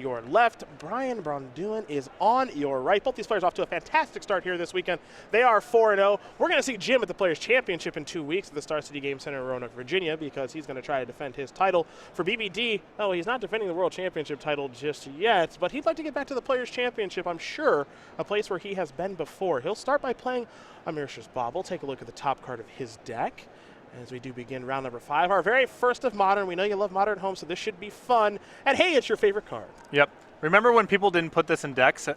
your left. Braun Duin is on your right. Both these players off to a fantastic start here this weekend. They are 4-0. We're going to see Jim at the Players' Championship in 2 weeks at the Star City Game Center in Roanoke, Virginia, because he's going to try to defend his title. For BBD, oh, he's not defending the World Championship title just yet, but he'd like to get back to the Players' Championship, I'm sure, a place where he has been before. He'll start by playing a Mirish's Bauble. Take a look at the top card of his deck as we do begin round number 5. Our very first of Modern. We know you love Modern Home, so this should be fun. And hey, it's your favorite card. Yep. Remember when people didn't put this in decks?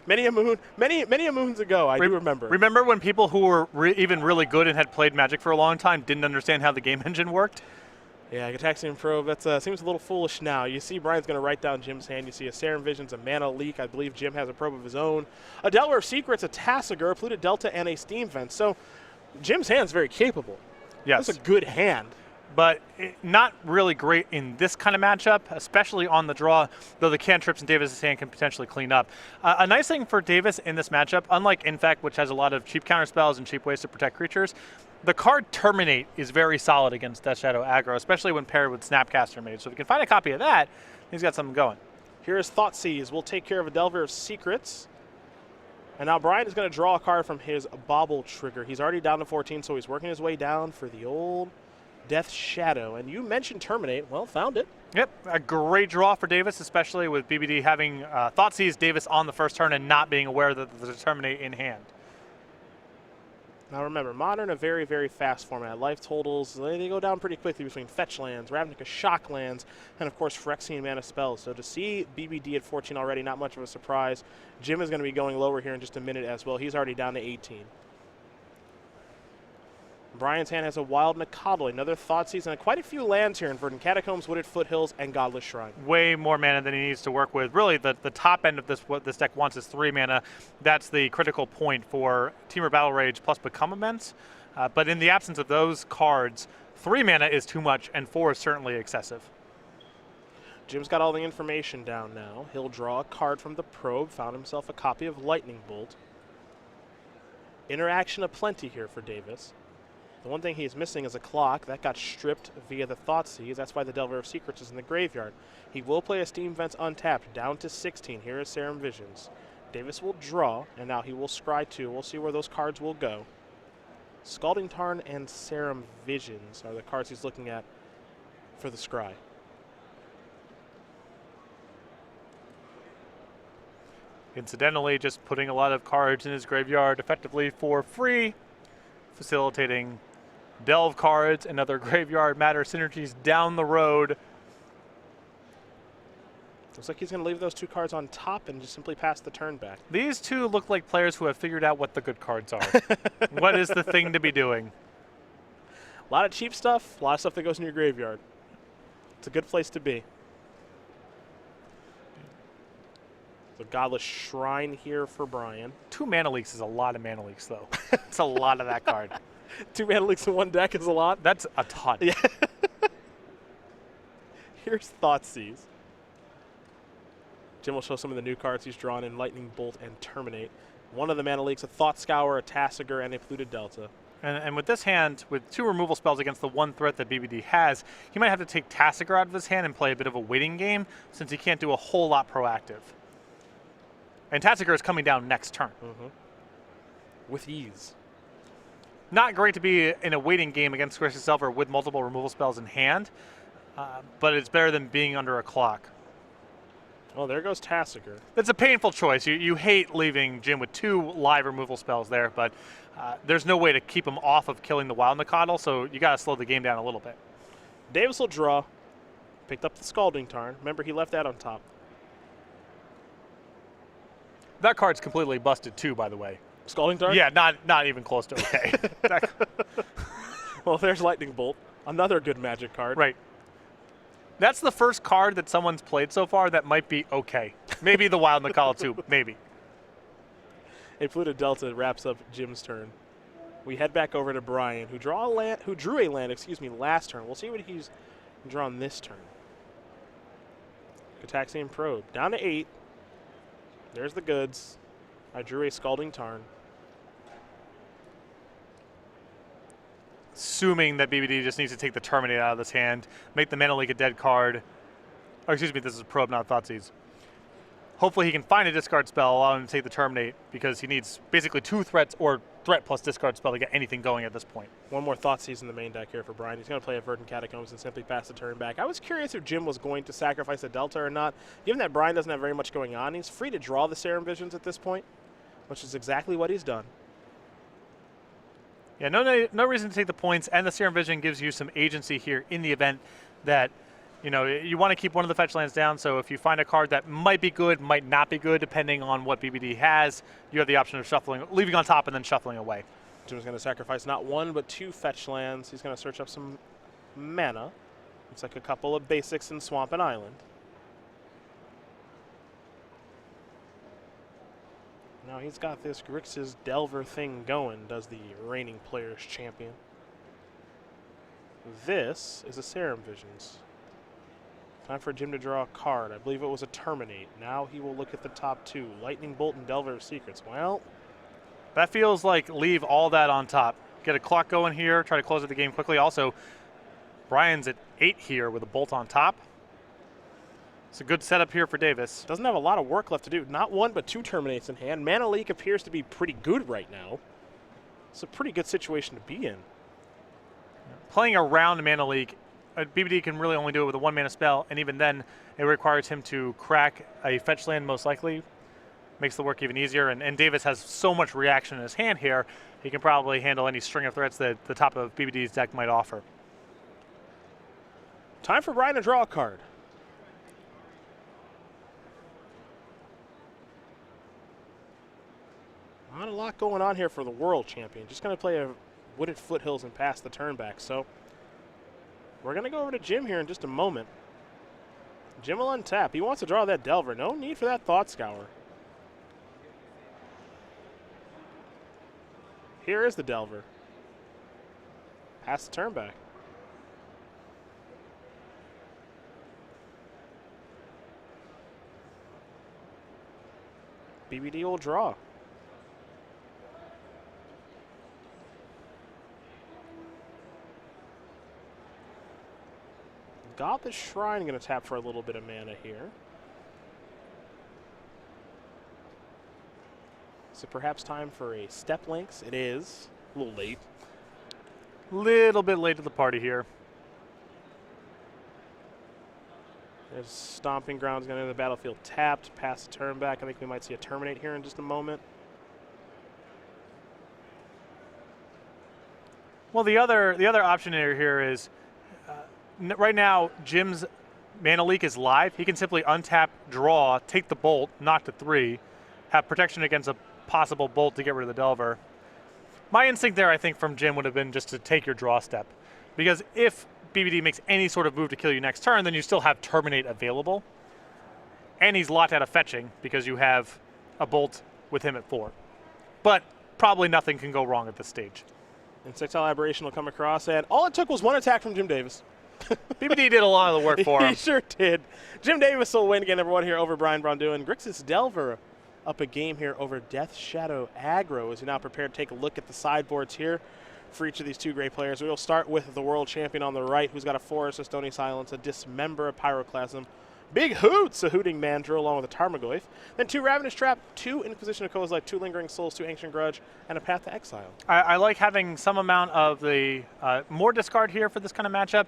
many a moons ago, I do remember. Remember when people who were even really good and had played Magic for a long time didn't understand how the game engine worked? Yeah, Gataxian Probe, that seems a little foolish now. You see Brian's going to write down Jim's hand. You see a Serum Visions, a Mana Leak. I believe Jim has a Probe of his own. A Delver of Secrets, a Tassiger, a Polluted Delta, and a Steam Vent. So Jim's hand's very capable. Yes. That's a good hand. But not really great in this kind of matchup, especially on the draw, though the cantrips in Davis's hand can potentially clean up. A nice thing for Davis in this matchup, unlike Infect, which has a lot of cheap counter spells and cheap ways to protect creatures, the card Terminate is very solid against Death Shadow aggro, especially when paired with Snapcaster Mage. So if you can find a copy of that, he's got something going. Here's Thoughtseize. We'll take care of a Delver of Secrets. And now Brian is going to draw a card from his Bauble trigger. He's already down to 14, so he's working his way down for the old Death Shadow. And you mentioned Terminate. Well, found it. Yep, a great draw for Davis, especially with BBD having Thoughtseize Davis on the first turn and not being aware that there's a Terminate in hand. Now remember, Modern, a very, very fast format. Life totals, they go down pretty quickly between Fetch Lands, Ravnica Shock Lands, and of course Phyrexian Mana Spells. So to see BBD at 14 already, not much of a surprise. Jim is going to be going lower here in just a minute as well. He's already down to 18. Brian's hand has a Wild Nacatl, another Thoughtseize, and quite a few lands here in Verdant Catacombs, Wooded Foothills, and Godless Shrine. Way more mana than he needs to work with. Really, the top end of this, what this deck wants is 3 mana. That's the critical point for Temur Battle Rage plus Become Immense. But in the absence of those cards, 3 mana is too much, and 4 is certainly excessive. Jim's got all the information down now. He'll draw a card from the Probe, found himself a copy of Lightning Bolt. Interaction aplenty here for Davis. The one thing he's missing is a clock. That got stripped via the Thoughtseize. That's why the Delver of Secrets is in the graveyard. He will play a Steam Vents untapped, down to 16. Here is Serum Visions. Davis will draw, and now he will scry 2. We'll see where those cards will go. Scalding Tarn and Serum Visions are the cards he's looking at for the scry. Incidentally, just putting a lot of cards in his graveyard effectively for free, facilitating delve cards and other graveyard matter synergies down the road. Looks like he's going to leave those 2 cards on top and just simply pass the turn back. These 2 look like players who have figured out what the good cards are. What is the thing to be doing? A lot of cheap stuff, a lot of stuff that goes in your graveyard. It's a good place to be. So Godless Shrine here for Brian. 2 Mana Leaks is a lot of Mana Leaks, though. It's a lot of that card. 2 Mana Leaks in one deck is a lot. That's a ton. Yeah. Here's Thoughtseize. Jim will show some of the new cards he's drawn in Lightning Bolt and Terminate. One of the Mana Leaks, a Thought Scour, a Tassiger, and a Polluted Delta. And with this hand, with 2 removal spells against the 1 threat that BBD has, he might have to take Tassiger out of his hand and play a bit of a waiting game, since he can't do a whole lot proactive. And Tassiger is coming down next turn. With ease. Not great to be in a waiting game against Squishy Silver with multiple removal spells in hand, but it's better than being under a clock. Oh, there goes Tassiger. It's a painful choice. You hate leaving Jim with 2 live removal spells there, but there's no way to keep him off of killing the Wild Nacatl, so you got to slow the game down a little bit. Davis will draw. Picked up the Scalding Tarn. Remember, he left that on top. That card's completely busted too, by the way. Scalding Tarn? Yeah, not even close to okay. Well, there's Lightning Bolt. Another good Magic card. Right. That's the first card that someone's played so far that might be okay. Maybe the Wild Nacatl too, maybe. A Polluted Delta wraps up Jim's turn. We head back over to Brian, who drew a land, last turn. We'll see what he's drawn this turn. Gataxian Probe, down to 8. There's the goods. I drew a Scalding Tarn. Assuming that BBD just needs to take the Terminate out of this hand, make the Mana Leak a dead card, or excuse me, this is a probe, not a Thoughtseize. Hopefully he can find a discard spell, allow him to take the Terminate, because he needs basically 2 threats or threat plus discard spell to get anything going at this point. One more Thoughtseize in the main deck here for Brian. He's going to play a Verdant Catacombs and simply pass the turn back. I was curious if Jim was going to sacrifice a Delta or not. Given that Brian doesn't have very much going on, he's free to draw the Serum Visions at this point, which is exactly what he's done. Yeah, no reason to take the points, and the Serum Vision gives you some agency here in the event that, you know, you want to keep one of the fetch lands down, so if you find a card that might be good, might not be good, depending on what BBD has, you have the option of shuffling, leaving on top and then shuffling away. Jim's going to sacrifice not 1 but 2 fetch lands. He's going to search up some mana. Looks like a couple of basics in Swamp and Island. Now he's got this Grixis Delver thing going, does the reigning players champion. This is a Serum Visions. Time for Jim to draw a card. I believe it was a Terminate. Now he will look at the top 2. Lightning Bolt and Delver of Secrets. Well, that feels like leave all that on top. Get a clock going here, try to close out the game quickly. Also, Brian's at 8 here with a Bolt on top. It's a good setup here for Davis. Doesn't have a lot of work left to do. Not 1 but 2 Terminates in hand. Mana Leak appears to be pretty good right now. It's a pretty good situation to be in. Playing around Mana Leak, BBD can really only do it with a 1 mana spell, and even then it requires him to crack a fetch land most likely. Makes the work even easier, and Davis has so much reaction in his hand here, he can probably handle any string of threats that the top of BBD's deck might offer. Time for Brian to draw a card. Not a lot going on here for the world champion. Just going to play a Wooded Foothills and pass the turn back. So we're going to go over to Jim here in just a moment. Jim will untap. He wants to draw that Delver. No need for that Thought Scour. Here is the Delver. Pass the turn back. BBD will draw. Got the Shrine, going to tap for a little bit of mana here. So perhaps time for a Step Links. It is a little late. Little bit late to the party here. There's Stomping Grounds going to enter the battlefield tapped, pass the turn back. I think we might see a Terminate here in just a moment. Well, the other option here is right now Jim's Mana Leak is live. He can simply untap, draw, take the Bolt, knock to 3, have protection against a possible Bolt to get rid of the Delver. My instinct there, I think, from Jim would have been just to take your draw step, because if BBD makes any sort of move to kill you next turn, then you still have Terminate available, and he's locked out of fetching because you have a Bolt with him at 4. But probably nothing can go wrong at this stage. Insectile Aberration will come across, and all it took was 1 attack from Jim Davis. BBD did a lot of the work for him. He sure did. Jim Davis will win again, everyone, here over Brian Braun Duin. Grixis Delver up a game here over Death Shadow Aggro as we now prepare to take a look at the sideboards here for each of these 2 great players. We will start with the world champion on the right, who's got a Forest, a Stony Silence, a Dismember, a Pyroclasm, Big Hoots, a Hooting Mandrill, along with a Tarmogoyf. Then 2 Ravenous Trap, 2 Inquisition of Kozilek, 2 Lingering Souls, 2 Ancient Grudge, and a Path to Exile. I like having some amount of the more discard here for this kind of matchup.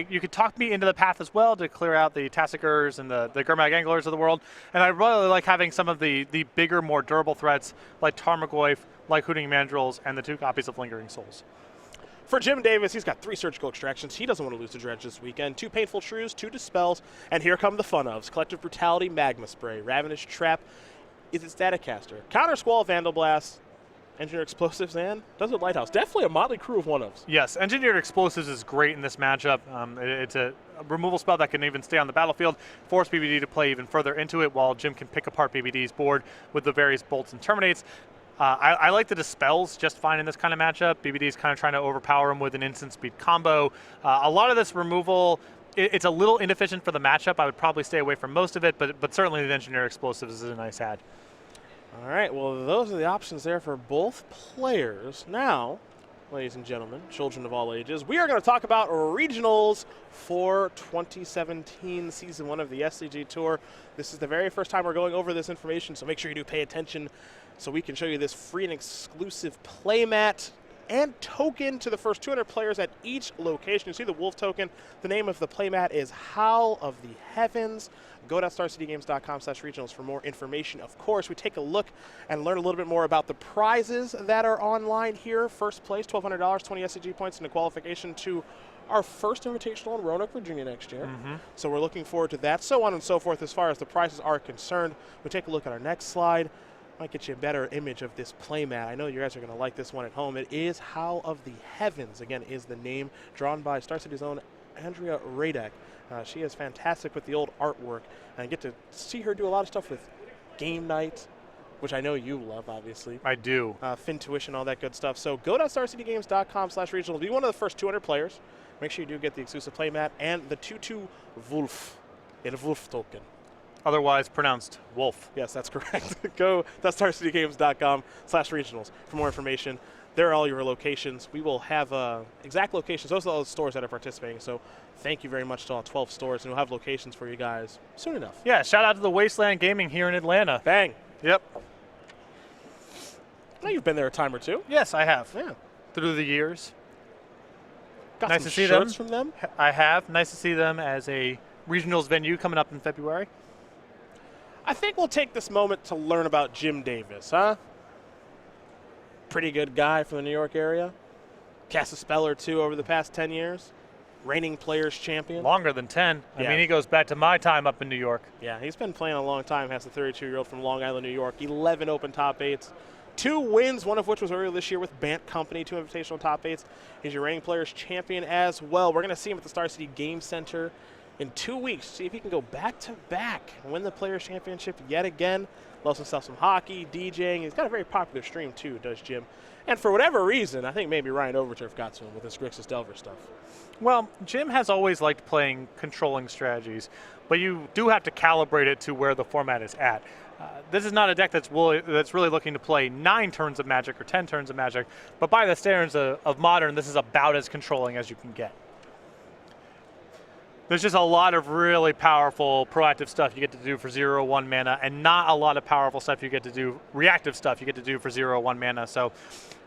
You could talk me into the Path as well to clear out the Tassikers and the Gurmag Anglers of the world. And I really like having some of the bigger, more durable threats like Tarmogoyf, like Hooting Mandrills, and the 2 copies of Lingering Souls. For Jim Davis, he's got 3 Surgical Extractions. He doesn't want to lose to Dredge this weekend. 2 Painful Shrews, 2 Dispels, and here come the fun ofs. Collective Brutality, Magma Spray. Ravenous Trap is its Staticaster. Counter Squall, Vandal Blast, Engineered Explosives, and Desert Lighthouse. Definitely a motley crew of one-ofs. Yes, Engineered Explosives is great in this matchup. It's a removal spell that can even stay on the battlefield, force BBD to play even further into it, while Jim can pick apart BBD's board with the various bolts and terminates. I like the Dispels just fine in this kind of matchup. BBD's kind of trying to overpower him with an instant speed combo. A lot of this removal, it's a little inefficient for the matchup. I would probably stay away from most of it, but certainly the Engineered Explosives is a nice add. All right, well, those are the options there for both players. Now, ladies and gentlemen, children of all ages. We are going to talk about regionals for 2017 Season 1 of the SCG Tour. This is the very first time we're going over this information, so make sure you do pay attention so we can show you this free and exclusive playmat and token to the first 200 players at each location. You see the wolf token. The name of the playmat is Howl of the Heavens. Go to StarCityGames.com/regionals for more information. Of course, we take a look and learn a little bit more about the prizes that are online here. First place, $1,200, 20 SCG points, and a qualification to our first invitational in Roanoke, Virginia next year. So we're looking forward to that, so on and so forth as far as the prizes are concerned. We take a look at our next slide. Might get you a better image of this playmat. I know you guys are going to like this one at home. It is Howl of the Heavens, again, is the name, drawn by Star City's own Andrea Radek. She is fantastic with the old artwork, and I get to see her do a lot of stuff with game night, which I know you love, obviously. I do. Fintuition, all that good stuff. So go to StarCityGames.com/regionals. Be one of the first 200 players. Make sure you do get the exclusive playmat and the 2/2 Wolf, a Wolf token. Otherwise pronounced wolf. Yes, that's correct. Go to StarCityGames.com/regionals for more information. There are all your locations. We will have exact locations. Those are all the stores that are participating. So thank you very much to all 12 stores, and we'll have locations for you guys soon enough. Yeah, shout out to the Wasteland Gaming here in Atlanta. Bang. Yep. Well, you've been there a time or two. Yes, I have. Yeah. Through the years. Got Nice some to see shirts them. from them. I have. Nice to see them as a regionals venue coming up in February. I think we'll take this moment to learn about Jim Davis, huh? Pretty good guy from the New York area. Cast a spell or two over the past 10 years. Reigning Players Champion. Longer than 10. Yeah. I mean, he goes back to my time up in New York. Yeah, he's been playing a long time. Has a 32-year-old from Long Island, New York. 11 open top 8s. 2 wins, one of which was earlier this year with Bant Company, 2 invitational top 8s. He's your Reigning Players Champion as well. We're going to see him at the Star City Game Center in 2 weeks. See if he can go back-to-back and win the Players Championship yet again. Loves himself some hockey, DJing. He's got a very popular stream, too, does Jim. And for whatever reason, I think maybe Ryan Overturf got to him with this Grixis Delver stuff. Well, Jim has always liked playing controlling strategies, but you do have to calibrate it to where the format is at. This is not a deck that's really looking to play 9 turns of Magic or 10 turns of Magic, but by the standards of Modern, this is about as controlling as you can get. There's just a lot of really powerful proactive stuff you get to do for 0/1 mana, and not a lot of powerful stuff you get to do, reactive stuff you get to do for 0/1 mana. So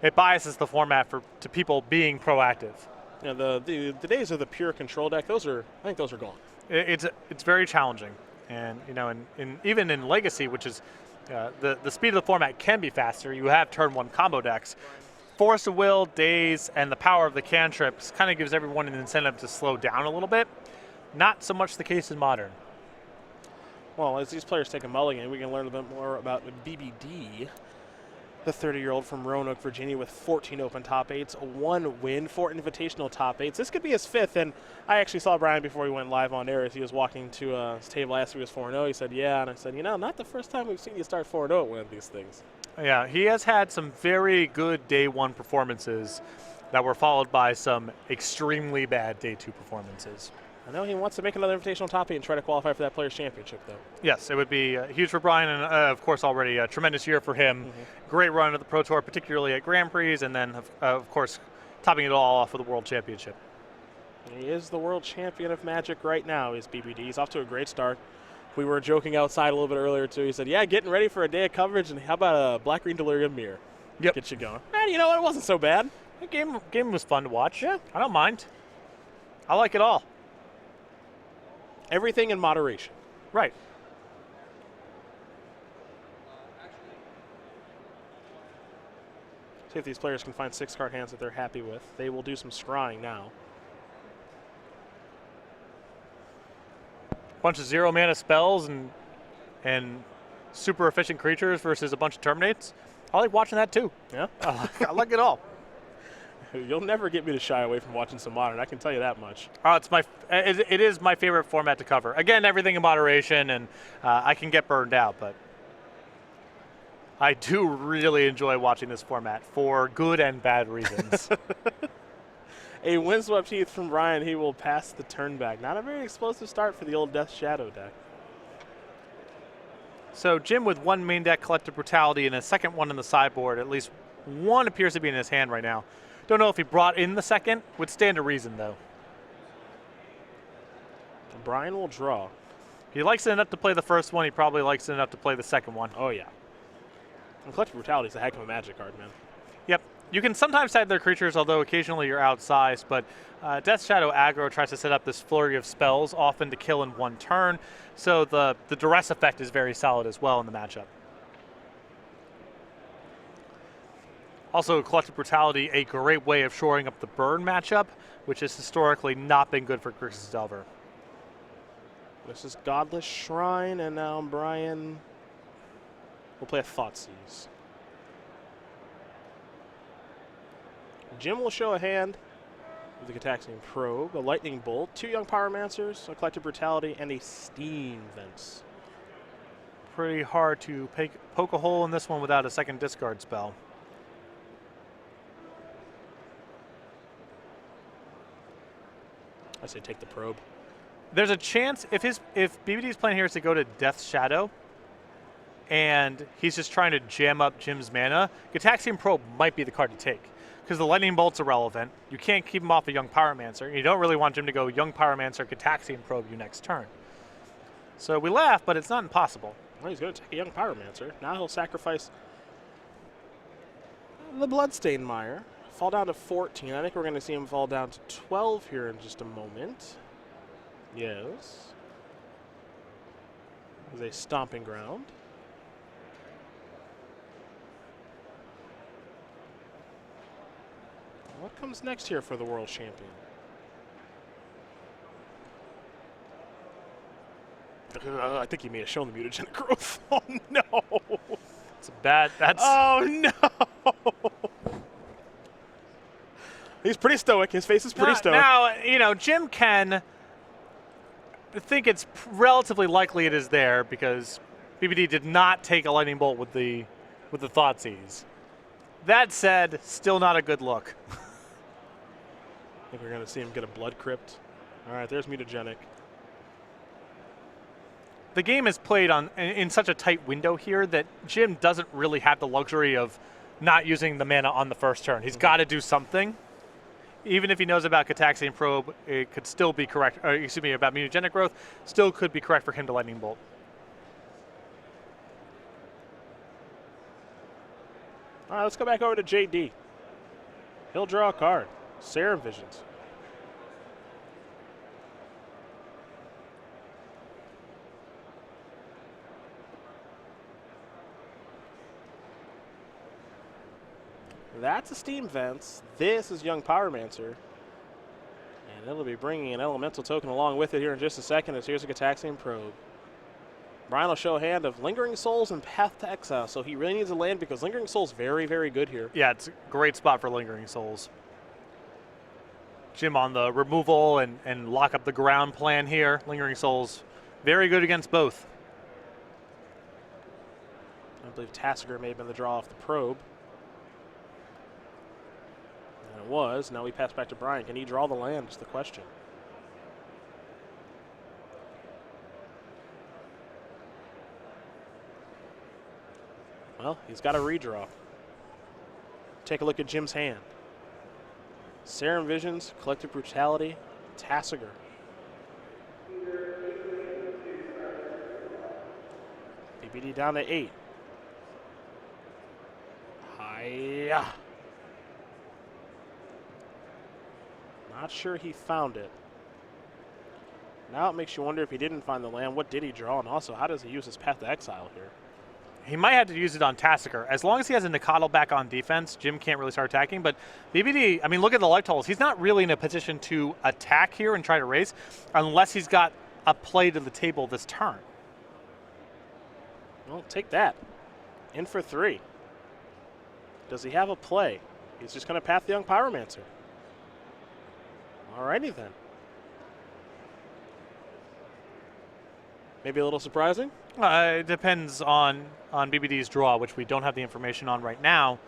it biases the format to people being proactive. You know, the days of the pure control deck, I think those are gone. It's very challenging, and you know, even in Legacy, which is the speed of the format can be faster. You have turn 1 combo decks. Force of Will, Daze, and the power of the cantrips kind of gives everyone an incentive to slow down a little bit. Not so much the case in Modern. Well, as these players take a mulligan, we can learn a bit more about BBD, the 30-year-old from Roanoke, Virginia, with 14 open top 8s, 1 win, 4 invitational top 8s. This could be his 5th, and I actually saw Brian before he went live on air as he was walking to his table. I asked if he was 4-0. He said, yeah, and I said, you know, not the first time we've seen you start 4-0 at one of these things. Yeah, he has had some very good day 1 performances that were followed by some extremely bad day 2 performances. I know he wants to make another invitational top 8 and try to qualify for that Players' Championship, though. Yes, it would be huge for Brian, and of course already a tremendous year for him. Great run at the Pro Tour, particularly at Grand Prix, and then of course topping it all off with the World Championship. He is the world champion of Magic right now, is BBD. He's off to a great start. We were joking outside a little bit earlier, too. He said, yeah, getting ready for a day of coverage, and how about a Black-Green Delirium Mirror? Yep. Get you going. And you know what? It wasn't so bad. The game was fun to watch. Yeah. I don't mind. I like it all. Everything in moderation. Right. See if these players can find 6-card hands that they're happy with. They will do some scrying now. Bunch of 0 mana spells and super efficient creatures versus a bunch of terminates. I like watching that too. Yeah? I like it all. You'll never get me to shy away from watching some Modern, I can tell you that much. It is my favorite format to cover. Again, everything in moderation, and I can get burned out, but I do really enjoy watching this format for good and bad reasons. A Windswept Heath from Ryan. He will pass the turn back. Not a very explosive start for the old Death Shadow deck. So Jim with 1 main deck Collective Brutality and a second one in the sideboard. At least one appears to be in his hand right now. Don't know if he brought in the second. Would stand to reason, though. Brian will draw. He likes it enough to play the first one. He probably likes it enough to play the second one. Oh, yeah. And Collective Brutality is a heck of a Magic card, man. Yep. You can sometimes tag their creatures, although occasionally you're outsized, but Death Shadow aggro tries to set up this flurry of spells, often to kill in one turn, so the duress effect is very solid as well in the matchup. Also, Collective Brutality, a great way of shoring up the burn matchup, which has historically not been good for Grixis Delver. This is Godless Shrine, and now Brian will play a Thoughtseize. Jim will show a hand with the Gataxian Probe, a Lightning Bolt, 2 Young Pyromancers, a Collective Brutality, and a Steam Vents. Pretty hard to poke a hole in this one without a second discard spell. I say take the Probe. There's a chance if BBD's plan here is to go to Death Shadow, and he's just trying to jam up Jim's mana, Gataxian Probe might be the card to take. Because the Lightning Bolt's irrelevant. You can't keep him off a Young Pyromancer. You don't really want Jim to go Young Pyromancer, Gataxian Probe you next turn. So we laugh, but it's not impossible. Well, he's going to take a Young Pyromancer. Now he'll sacrifice the Bloodstained Mire. Fall down to 14. I think we're going to see him fall down to 12 here in just a moment. Yes. There's a Stomping Ground. What comes next here for the World Champion? I think he may have shown the mutagenic growth. Oh, no. It's a bad. That's. Oh, no. He's pretty stoic. His face is pretty stoic. Now, you know, Jim can think it's relatively likely it is there because BBD did not take a Lightning Bolt with the Thoughtseize. That said, still not a good look. I think we're going to see him get a Blood Crypt. All right, there's mutagenic. The game is played in such a tight window here that Jim doesn't really have the luxury of not using the mana on the first turn. He's got to do something. Even if he knows about Gataxian Probe, it could still be correct. Or, excuse me, about mutagenic growth, still could be correct for him to Lightning Bolt. All right, let's go back over to JD. He'll draw a card. Serum Visions. That's a Steam Vents. This is Young Pyromancer. And it'll be bringing an Elemental Token along with it here in just a second as here's a Gataxian Probe. Brian will show a hand of Lingering Souls and Path to Exile, so he really needs a land because Lingering Souls very, very good here. Yeah, it's a great spot for Lingering Souls. Jim on the removal and lock up the ground plan here. Lingering Souls, very good against both. I believe Tassiger may have been the draw off the Probe. And it was. Now we pass back to Brian. Can he draw the land is the question. Well, he's got a redraw. Take a look at Jim's hand. Serum Visions, Collective Brutality, Tassiger. BBD down to 8. Hiya. Not sure he found it. Now it makes you wonder if he didn't find the land, what did he draw? And also, how does he use his Path to Exile here? He might have to use it on Tassiger. As long as he has a Nikado back on defense, Jim can't really start attacking. But BBD, I mean, look at the life totals. He's not really in a position to attack here and try to raise unless he's got a play to the table this turn. Well, take that. In for 3. Does he have a play? He's just going to path the Young Pyromancer. Alrighty then. Maybe a little surprising? It depends on BBD's draw, which we don't have the information on right now.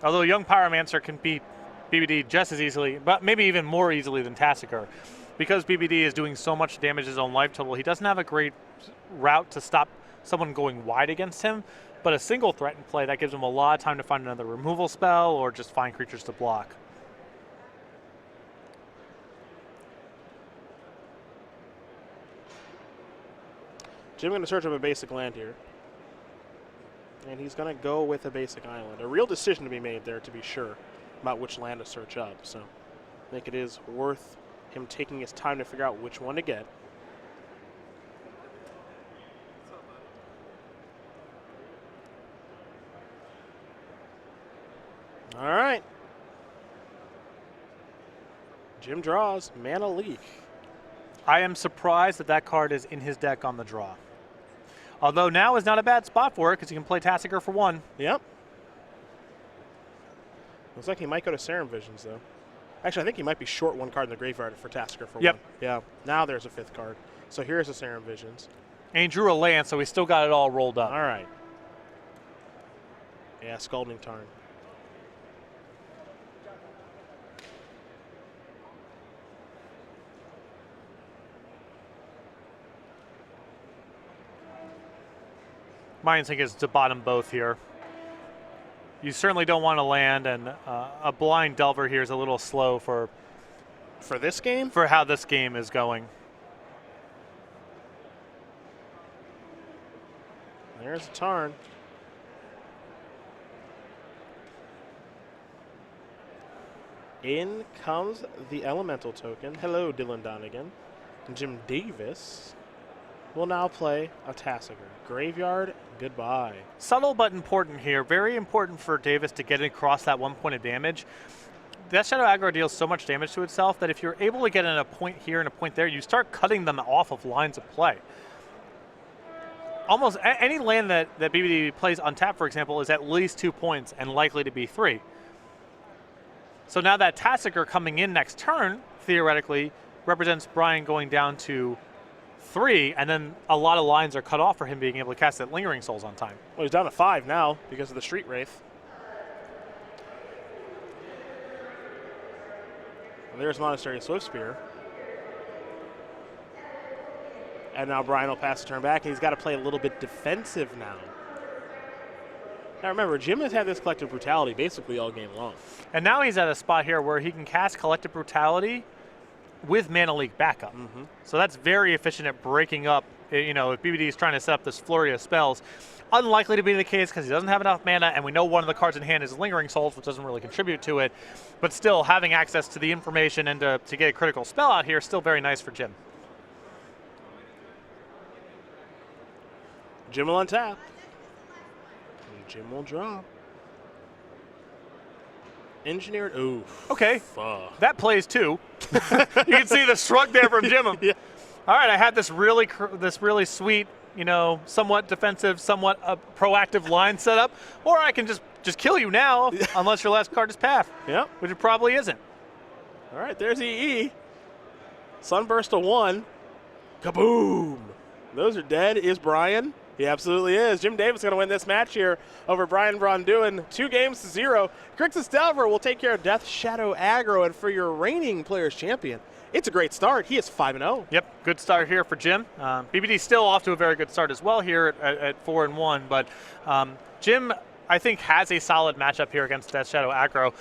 Although Young Pyromancer can beat BBD just as easily, but maybe even more easily than Tassiger. Because BBD is doing so much damage his own life total, he doesn't have a great route to stop someone going wide against him. but a single threat in play, that gives him a lot of time to find another removal spell or just find creatures to block. Jim going to search up a basic land here. And he's going to go with a basic island. A real decision to be made there, to be sure, about which land to search up. So I think it is worth him taking his time to figure out which one to get. All right. Jim draws Mana Leak. I am surprised that that card is in his deck on the draw. Although now is not a bad spot for it because he can play Tassiger for 1. Yep. Looks like he might go to Serum Visions, though. Actually, I think he might be short 1 card in the graveyard for Tassiger for 1. Yeah. Now there's a 5th card. So here's a Serum Visions. And he drew a land, so he still got it all rolled up. All right. Yeah, Scalding Tarn. My instinct is to bottom both here. You certainly don't want to land, and a Blind Delver here is a little slow for this game? For how this game is going. There's a Tarn. In comes the Elemental token. Hello, Dylan Donegan. Jim Davis will now play a Tassiger. Graveyard, goodbye. Subtle but important here. Very important for Davis to get across that 1 point of damage. Death Shadow aggro deals so much damage to itself that if you're able to get in a point here and a point there, you start cutting them off of lines of play. Almost any land that BBD plays untapped, for example, is at least 2 points and likely to be 3. So now that Tassiger coming in next turn, theoretically, represents Brian going down to 3, and then a lot of lines are cut off for him being able to cast that Lingering Souls on time. Well, he's down to 5 now because of the Street Wraith. And there's Monastery Swiftspear. And now Brian will pass the turn back, and he's got to play a little bit defensive now. Now remember, Jim has had this Collective Brutality basically all game long. And now he's at a spot here where he can cast Collective Brutality with Mana Leak backup. So that's very efficient at breaking up, you know, if BBD is trying to set up this flurry of spells. Unlikely to be the case because he doesn't have enough mana, and we know one of the cards in hand is Lingering Souls, which doesn't really contribute to it. But still, having access to the information and to get a critical spell out here is still very nice for Jim. Jim will untap. And Jim will draw. Engineered, oof. Okay, Fuck. that plays too. You can see the shrug there from Jim. Yeah. All right, I had this really sweet, you know, somewhat defensive, somewhat proactive line set up, or I can just kill you now, unless your last card is Path. Yep. Which it probably isn't. All right, there's EE. Sunburst to 1. Kaboom! Those are dead. Is Brian? He absolutely is. Jim Davis going to win this match here over Braun Duin, 2-0. Grixis Delver will take care of Death Shadow aggro, and for your reigning Players Champion, it's a great start. He is 5-0. Yep, good start here for Jim. BBD still off to a very good start as well here at 4-1, but Jim, I think, has a solid matchup here against Death Shadow aggro.